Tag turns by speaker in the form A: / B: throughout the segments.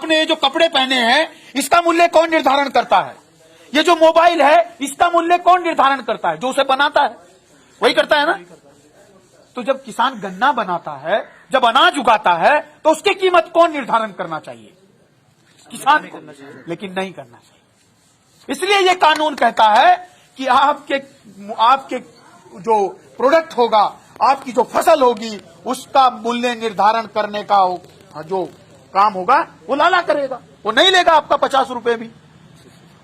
A: आपने ये जो कपड़े पहने हैं इसका मूल्य कौन निर्धारण करता है? ये जो मोबाइल है इसका मूल्य कौन निर्धारण करता है? जो उसे बनाता है वही करता है ना। तो जब किसान गन्ना बनाता है, जब अनाज उगाता है, तो उसकी कीमत कौन निर्धारण करना चाहिए? किसान को, लेकिन नहीं करना चाहिए। इसलिए ये कानून कहता है कि आपके जो प्रोडक्ट होगा, आपकी जो फसल होगी, उसका मूल्य निर्धारण करने का जो काम होगा वो लाला करेगा। वो नहीं लेगा आपका 50 रुपए भी,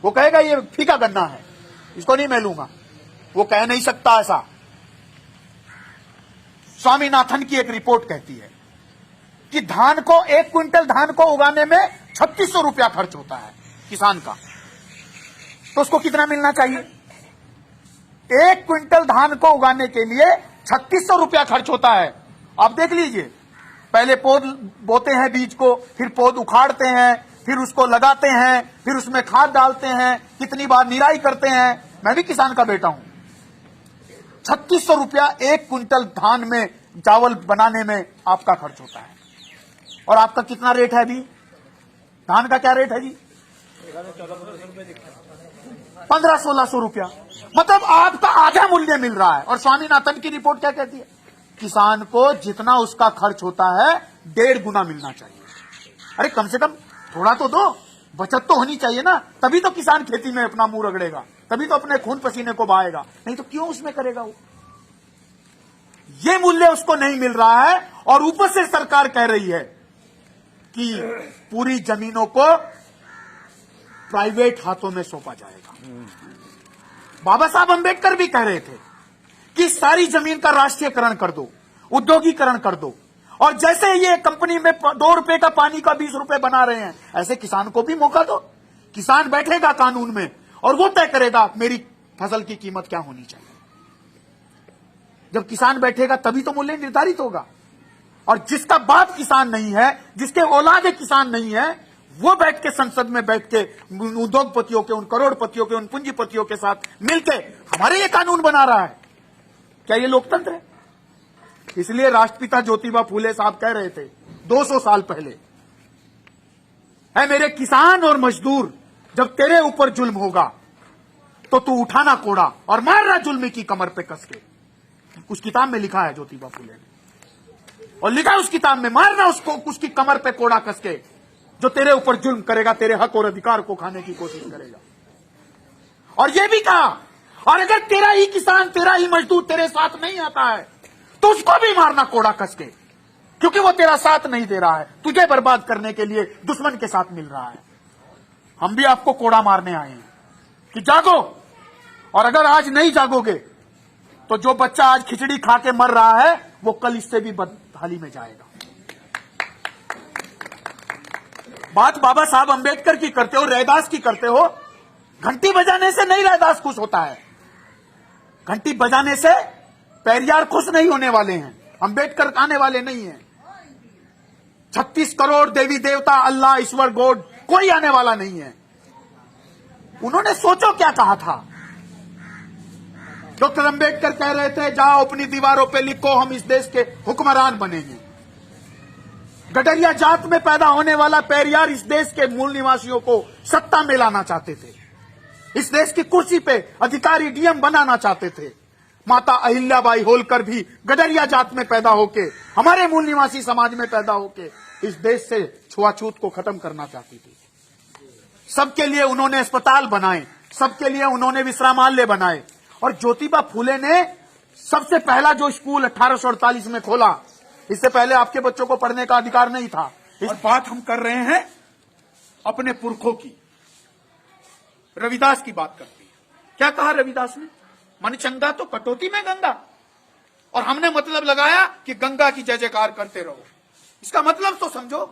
A: वो कहेगा ये फीका गन्ना है, इसको नहीं मैं लूंगा। वो कह नहीं सकता ऐसा। स्वामीनाथन की एक रिपोर्ट कहती है कि धान को 1 क्विंटल धान को उगाने में 3600 रुपया खर्च होता है किसान का, तो उसको कितना मिलना चाहिए? 1 क्विंटल धान को उगाने के लिए 3600 रुपया खर्च होता है। आप देख लीजिए, पहले पौध बोते हैं बीज को, फिर पौध उखाड़ते हैं, फिर उसको लगाते हैं, फिर उसमें खाद डालते हैं, कितनी बार निराई करते हैं। मैं भी किसान का बेटा हूं। 3600 रुपया 1 क्विंटल धान में चावल बनाने में आपका खर्च होता है। और आपका कितना रेट है अभी? धान का क्या रेट है जी? 1500-1600 रुपया, मतलब आपका आधा मूल्य मिल रहा है। और स्वामीनाथन की रिपोर्ट क्या कहती है? किसान को जितना उसका खर्च होता है 1.5 गुना मिलना चाहिए। अरे कम से कम थोड़ा तो दो, बचत तो होनी चाहिए ना, तभी तो किसान खेती में अपना मुंह रगड़ेगा, तभी तो अपने खून पसीने को बहाएगा, नहीं तो क्यों उसमें करेगा वो? ये मूल्य उसको नहीं मिल रहा है। और ऊपर से सरकार कह रही है कि पूरी जमीनों को प्राइवेट हाथों में सौंपा जाएगा। बाबा साहब अंबेडकर भी कह रहे थे कि सारी जमीन का राष्ट्रीयकरण कर दो, उद्योगीकरण कर दो। और जैसे ये कंपनी में 2 रुपए का पानी का 20 रुपए बना रहे हैं, ऐसे किसान को भी मौका दो। किसान बैठेगा कानून में और वो तय करेगा मेरी फसल की कीमत क्या होनी चाहिए। जब किसान बैठेगा तभी तो मूल्य निर्धारित होगा। और जिसका बाप किसान नहीं है, जिसके औलाद किसान नहीं है, वो बैठ के संसद में बैठ के उद्योगपतियों के, उन करोड़पतियों के, उन पूंजीपतियों के साथ मिलके हमारे लिए कानून बना रहा है। क्या ये लोकतंत्र है? इसलिए राष्ट्रपिता ज्योतिबा फूले साहब कह रहे थे 200 साल पहले, है मेरे किसान और मजदूर, जब तेरे ऊपर जुल्म होगा तो तू उठाना कोड़ा और मारना जुल्मी की कमर पे कस के। उस किताब में लिखा है ज्योतिबा फूले ने, और लिखा उस किताब में, मारना उसको, उसकी कमर पे कोड़ा कस के जो तेरे ऊपर जुल्म करेगा, तेरे हक और अधिकार को खाने की कोशिश करेगा। और यह भी कहा, और अगर तेरा ही किसान, तेरा ही मजदूर तेरे साथ नहीं आता है तो उसको भी मारना कोड़ा कस के, क्योंकि वो तेरा साथ नहीं दे रहा है, तुझे बर्बाद करने के लिए दुश्मन के साथ मिल रहा है। हम भी आपको कोड़ा मारने आए हैं कि जागो, और अगर आज नहीं जागोगे तो जो बच्चा आज खिचड़ी खा के मर रहा है वो कल इससे भी बदहाली में जाएगा। बात बाबा साहब अंबेडकर की करते हो, रैदास की करते हो। घंटी बजाने से नहीं रैदास खुश होता है, घंटी बजाने से पेरियार खुश नहीं होने वाले हैं, अंबेडकर आने वाले नहीं हैं। 36 करोड़ देवी देवता, अल्लाह, ईश्वर, गॉड, कोई आने वाला नहीं है। उन्होंने सोचो क्या कहा था। डॉक्टर अंबेडकर कह रहे थे, जाओ अपनी दीवारों पे लिखो हम इस देश के हुक्मरान बनेंगे। गडरिया जात में पैदा होने वाला पेरियार इस देश के मूल निवासियों को सत्ता में लाना चाहते थे, इस देश की कुर्सी पे अधिकारी डीएम बनाना चाहते थे। माता अहिल्याबाई होलकर भी गडरिया जात में पैदा होके, हमारे मूल निवासी समाज में पैदा होके इस देश से छुआछूत को खत्म करना चाहती थी। सबके लिए उन्होंने अस्पताल बनाए, सबके लिए उन्होंने विश्रामालय बनाए। और ज्योतिबा फूले ने सबसे पहला जो स्कूल 1848 में खोला, इससे पहले आपके बच्चों को पढ़ने का अधिकार नहीं था। इस बात हम कर रहे हैं अपने पुरखों की। रविदास की बात करती है। क्या कहा रविदास ने? मन चंगा तो कटौती में गंगा। और हमने मतलब लगाया कि गंगा की जय जयकार करते रहो। इसका मतलब तो समझो,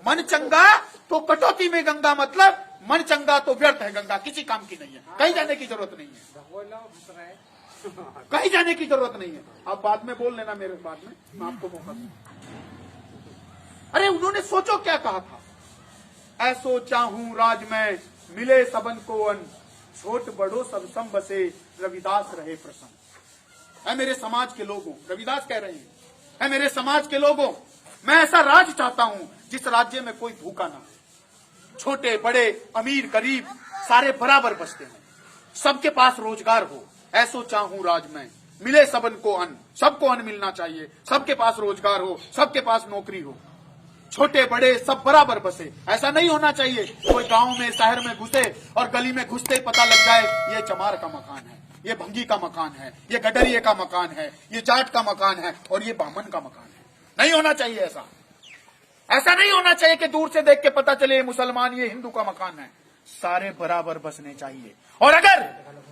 A: मन चंगा तो कटौती में गंगा, मतलब मन चंगा तो व्यर्थ है गंगा, किसी काम की नहीं है, कहीं जाने की जरूरत नहीं है, कहीं जाने की जरूरत नहीं है। आप बाद में बोल लेना मेरे, बाद में मैं आपको मौका दूंगा। अरे उन्होंने सोचो क्या कहा था, ऐसो चाहूं राज में मिले सबन को अन, छोट बड़ो सब सम बसे रविदास रहे प्रसन्न। है मेरे समाज के लोगों, रविदास कह रहे हैं, है मेरे समाज के लोगों, मैं ऐसा राज चाहता हूं जिस राज्य में कोई भूखा ना हो, छोटे बड़े अमीर गरीब सारे बराबर बसते हैं। सबके पास रोजगार हो, ऐसो चाहूं राज में, मिले सबन को अन्न, सबको अन्न मिलना चाहिए, सबके पास रोजगार हो, सबके पास नौकरी हो, छोटे बड़े सब बराबर बसे। ऐसा नहीं होना चाहिए कोई गांव में शहर में घुसे और गली में घुसते ही पता लग जाए ये चमार का मकान है, ये भंगी का मकान है, ये गडरिये का मकान है, ये जाट का मकान है और ये बामन का मकान है। नहीं होना चाहिए ऐसा। ऐसा नहीं होना चाहिए कि दूर से देख के पता चले ये मुसलमान ये हिंदू का मकान है। सारे बराबर बसने चाहिए। और अगर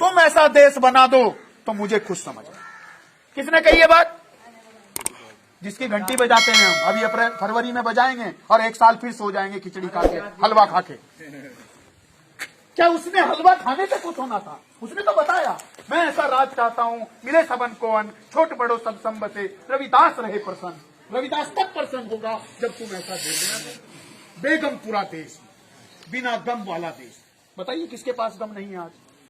A: तुम ऐसा देश बना दो तो मुझे खुश समझना। किसने कही ये बात? जिसकी घंटी बजाते हैं हम, अभी अप्रैल फरवरी में बजाएंगे और एक साल फिर सो जाएंगे खिचड़ी खा के, हलवा खा के। क्या उसने हलवा खाने से कुछ होना था? उसने तो बताया मैं ऐसा राज चाहता हूं, मिले सबन को अन्न, छोट बड़ो सब संबते, रविदास रहे प्रसन्न। रविदास तब प्रसन्न होगा जब तुम ऐसा दे देना। बेगम पूरा देश, बिना गम वाला देश। बताइए किसके पास गम नहीं है आज?